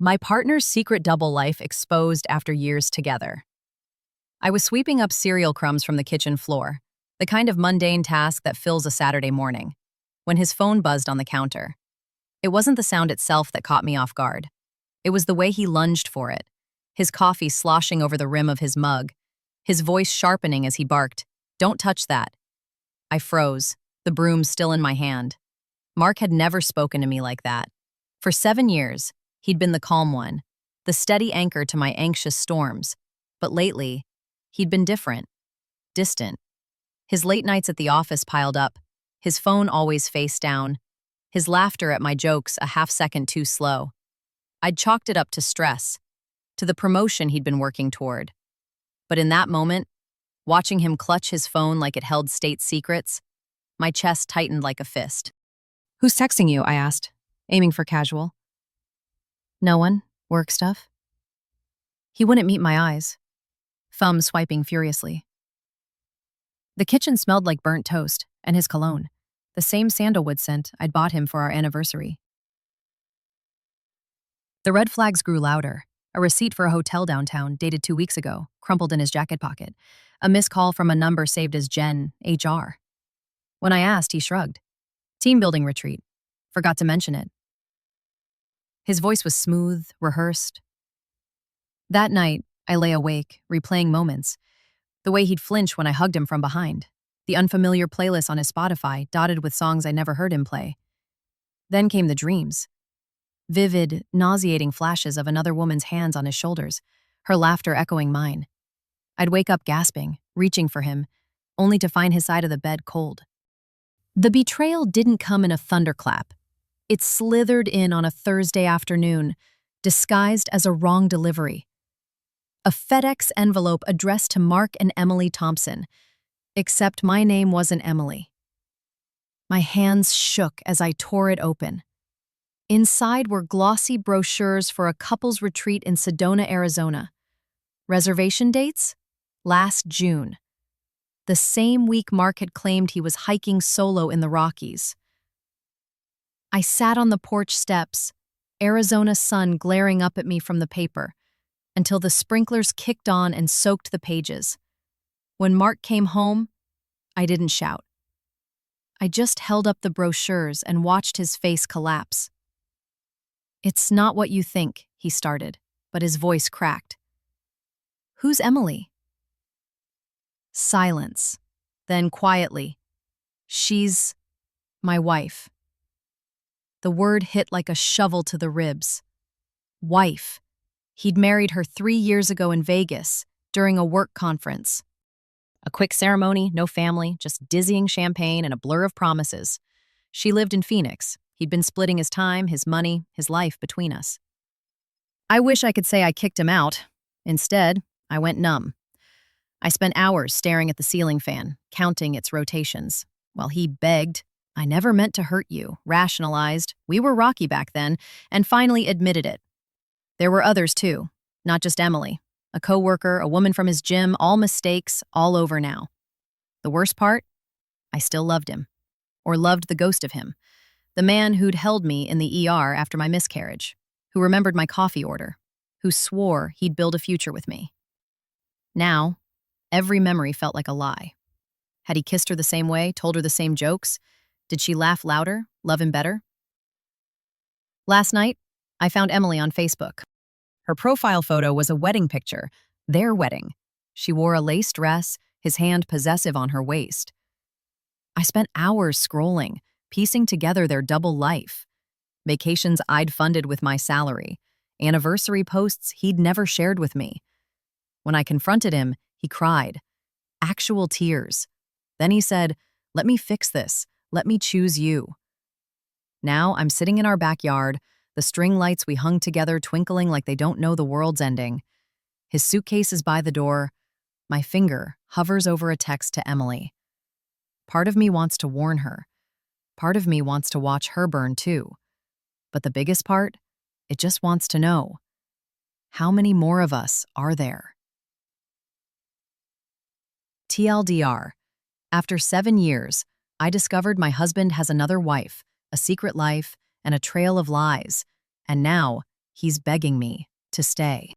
My partner's secret double life exposed after years together. I was sweeping up cereal crumbs from the kitchen floor, the kind of mundane task that fills a Saturday morning, when his phone buzzed on the counter. It wasn't the sound itself that caught me off guard. It was the way he lunged for it, his coffee sloshing over the rim of his mug, his voice sharpening as he barked, "Don't touch that." I froze, the broom still in my hand. Mark had never spoken to me like that. For 7 years, he'd been the calm one, the steady anchor to my anxious storms. But lately, he'd been different, distant. His late nights at the office piled up, his phone always face down, his laughter at my jokes a half-second too slow. I'd chalked it up to stress, to the promotion he'd been working toward. But in that moment, watching him clutch his phone like it held state secrets, my chest tightened like a fist. "Who's texting you?" I asked, aiming for casual. "No one. Work stuff." He wouldn't meet my eyes, thumb swiping furiously. The kitchen smelled like burnt toast and his cologne, the same sandalwood scent I'd bought him for our anniversary. The red flags grew louder. A receipt for a hotel downtown dated 2 weeks ago, crumpled in his jacket pocket. A missed call from a number saved as Jen, HR. When I asked, he shrugged. Team building retreat. Forgot to mention it. His voice was smooth, rehearsed. That night, I lay awake, replaying moments. The way he'd flinch when I hugged him from behind. The unfamiliar playlist on his Spotify, dotted with songs I never heard him play. Then came the dreams. Vivid, nauseating flashes of another woman's hands on his shoulders, her laughter echoing mine. I'd wake up gasping, reaching for him, only to find his side of the bed cold. The betrayal didn't come in a thunderclap. It slithered in on a Thursday afternoon, disguised as a wrong delivery. A FedEx envelope addressed to Mark and Emily Thompson, except my name wasn't Emily. My hands shook as I tore it open. Inside were glossy brochures for a couple's retreat in Sedona, Arizona. Reservation dates? Last June. The same week Mark had claimed he was hiking solo in the Rockies. I sat on the porch steps, Arizona sun glaring up at me from the paper, until the sprinklers kicked on and soaked the pages. When Mark came home, I didn't shout. I just held up the brochures and watched his face collapse. "It's not what you think," he started, but his voice cracked. "Who's Emily?" Silence. Then quietly, "She's my wife." The word hit like a shovel to the ribs. Wife. He'd married her 3 years ago in Vegas, during a work conference. A quick ceremony, no family, just dizzying champagne and a blur of promises. She lived in Phoenix. He'd been splitting his time, his money, his life between us. I wish I could say I kicked him out. Instead, I went numb. I spent hours staring at the ceiling fan, counting its rotations, while he begged, "I never meant to hurt you," rationalized, "We were rocky back then," and finally admitted it. There were others too, not just Emily. A coworker, a woman from his gym, all mistakes, all over now. The worst part? I still loved him. Or loved the ghost of him. The man who'd held me in the ER after my miscarriage, who remembered my coffee order, who swore he'd build a future with me. Now, every memory felt like a lie. Had he kissed her the same way, told her the same jokes? Did she laugh louder, love him better? Last night, I found Emily on Facebook. Her profile photo was a wedding picture, their wedding. She wore a lace dress, his hand possessive on her waist. I spent hours scrolling, piecing together their double life. Vacations I'd funded with my salary, anniversary posts he'd never shared with me. When I confronted him, he cried. Actual tears. Then he said, "Let me fix this. Let me choose you." Now I'm sitting in our backyard, the string lights we hung together twinkling like they don't know the world's ending. His suitcase is by the door. My finger hovers over a text to Emily. Part of me wants to warn her. Part of me wants to watch her burn too. But the biggest part, it just wants to know. How many more of us are there? TLDR. After 7 years, I discovered my husband has another wife, a secret life, and a trail of lies. And now, He's begging me to stay.